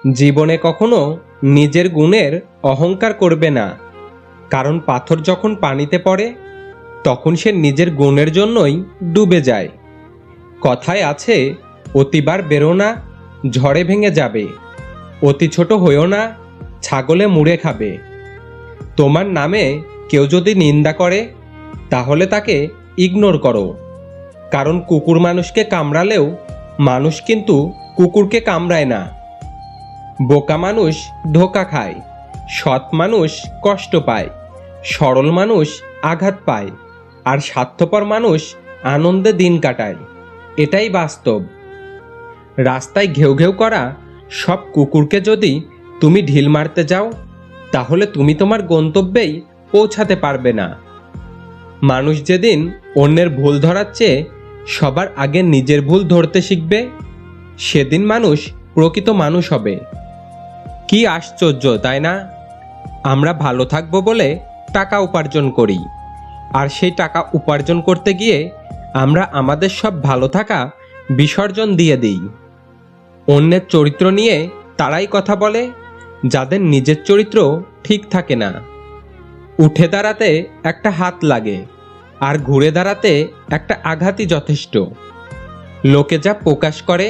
জীবনে কখনো নিজের গুণের অহংকার করবে না, কারণ পাথর যখন পানিতে পড়ে তখন সে নিজের গুণের জন্যই ডুবে যায়। কথায় আছে, অতিবার বেরো না, ঝড়ে ভেঙে যাবে। অতি ছোট হইও না, ছাগলে মুড়ে খাবে। তোমার নামে কেউ যদি নিন্দা করে তাহলে তাকে ইগনোর করো, কারণ কুকুর মানুষকে কামড়ালেও মানুষ কিন্তু কুকুরকে কামড়ায় না। বোকা মানুষ ধোঁকা খায়, সৎ মানুষ কষ্ট পায়, সরল মানুষ আঘাত পায়, আর স্বার্থপর মানুষ আনন্দে দিন কাটায়। এটাই বাস্তব। রাস্তায় ঘেউ ঘেউ করা সব কুকুরকে যদি তুমি ঢিল মারতে যাও তাহলে তুমি তোমার গন্তব্যেই পৌঁছাতে পারবে না। মানুষ যেদিন অন্যের ভুল ধরার চেয়ে সবার আগে নিজের ভুল ধরতে শিখবে, সেদিন মানুষ প্রকৃত মানুষ হবে। কি আশ্চর্য, তাই না? আমরা ভালো থাকবো বলে টাকা উপার্জন করি, আর সেই টাকা উপার্জন করতে গিয়ে আমরা আমাদের সব ভালো থাকা বিসর্জন দিয়ে দিই। অন্যের চরিত্র নিয়ে তারাই কথা বলে যাদের নিজের চরিত্র ঠিক থাকে না। উঠে দাঁড়াতে একটা হাত লাগে, আর ঘুরে দাঁড়াতে একটা আঘাতই যথেষ্ট। লোকে যা প্রকাশ করে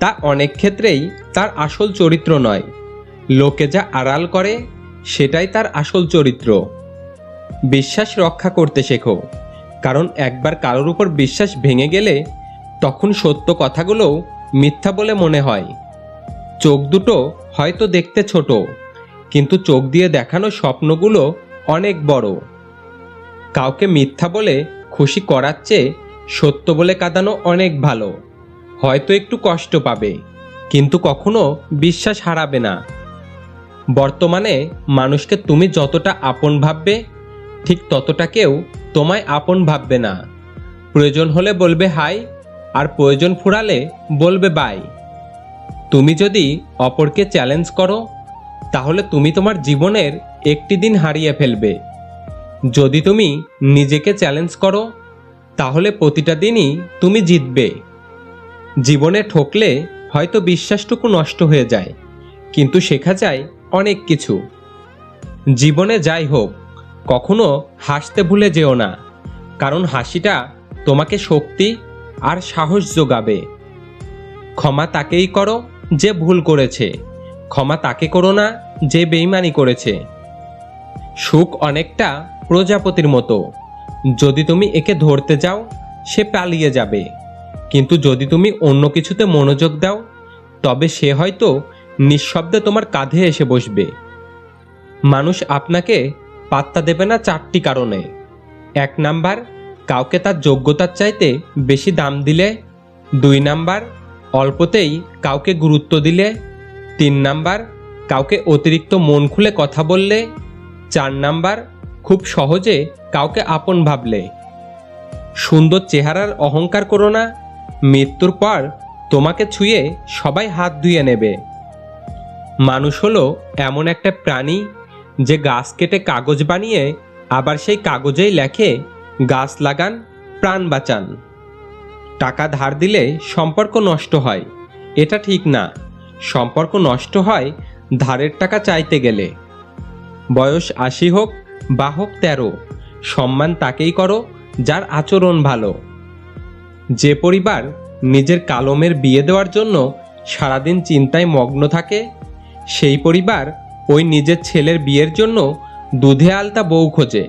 তা অনেক ক্ষেত্রেই তার আসল চরিত্র নয়। লোকে যা আড়াল করে সেটাই তার আসল চরিত্র। বিশ্বাস রক্ষা করতে শেখো, কারণ একবার কারোর উপর বিশ্বাস ভেঙে গেলে তখন সত্য কথাগুলোও মিথ্যা বলে মনে হয়। চোখ দুটো হয়তো দেখতে ছোট, কিন্তু চোখ দিয়ে দেখানো স্বপ্নগুলো অনেক বড়। কাউকে মিথ্যা বলে খুশি করার চেয়ে সত্য বলে কাঁদানো অনেক ভালো। হয়তো একটু কষ্ট পাবে, কিন্তু কখনো বিশ্বাস হারাবে না। বর্তমানে মানুষকে তুমি যতটা আপন ভাববে, ঠিক ততটা কেউ তোমায় আপন ভাববে না। প্রয়োজন হলে বলবে হাই, আর প্রয়োজন ফুরালে বলবে বাই। তুমি যদি অপরকে চ্যালেঞ্জ করো তাহলে তুমি তোমার জীবনের একটি দিন হারিয়ে ফেলবে। যদি তুমি নিজেকে চ্যালেঞ্জ করো তাহলে প্রতিটা দিনই তুমি জিতবে। জীবনে ঠকলে হয়তো বিশ্বাসটুকু নষ্ট হয়ে যায়, কিন্তু শেখা যায় অনেক কিছু। জীবনে যাই হোক, কখনো হাসতে ভুলে যেও না, কারণ হাসিটা তোমাকে শক্তি আর সাহস যোগাবে। ক্ষমা তাকেই করো যে ভুল করেছে, ক্ষমা তাকে করো না যে বেইমানি করেছে। সুখ অনেকটা প্রজাপতির মতো, যদি তুমি একে ধরতে যাও সে পালিয়ে যাবে, কিন্তু যদি তুমি অন্য কিছুতে মনোযোগ দাও তবে সে হয়তো নিঃশব্দে তোমার কাঁধে এসে বসবে। মানুষ আপনাকে পাত্তা দেবে না চারটি কারণে। 1 নাম্বার, কাউকে তার যোগ্যতার চাইতে বেশি দাম দিলে। 2 নাম্বার, অল্পতেই কাউকে গুরুত্ব দিলে। 3 নাম্বার, কাউকে অতিরিক্ত মন খুলে কথা বললে। 4 নাম্বার, খুব সহজে কাউকে আপন ভাবলে। সুন্দর চেহারার অহংকার করো না, মৃত্যুর পর তোমাকে ছুঁয়ে সবাই হাত ধুয়ে নেবে। মানুষ হলো এমন একটা প্রাণী যে গাছ কেটে কাগজ বানিয়ে আবার সেই কাগজেই লেখে গাছ লাগান, প্রাণ বাঁচান। টাকা ধার দিলে সম্পর্ক নষ্ট হয়, এটা ঠিক না। সম্পর্ক নষ্ট হয় ধারের টাকা চাইতে গেলে। বয়স 80 হোক বা হোক 13, সম্মান তাকেই করো যার আচরণ ভালো। যে পরিবার নিজের কালমের বিয়ে দেওয়ার জন্য সারাদিন চিন্তায় মগ্ন থাকে, সেই পরিবার ওই নিজের ছেলের বিয়ের জন্য দুধে আলতা বউ খোঁজে।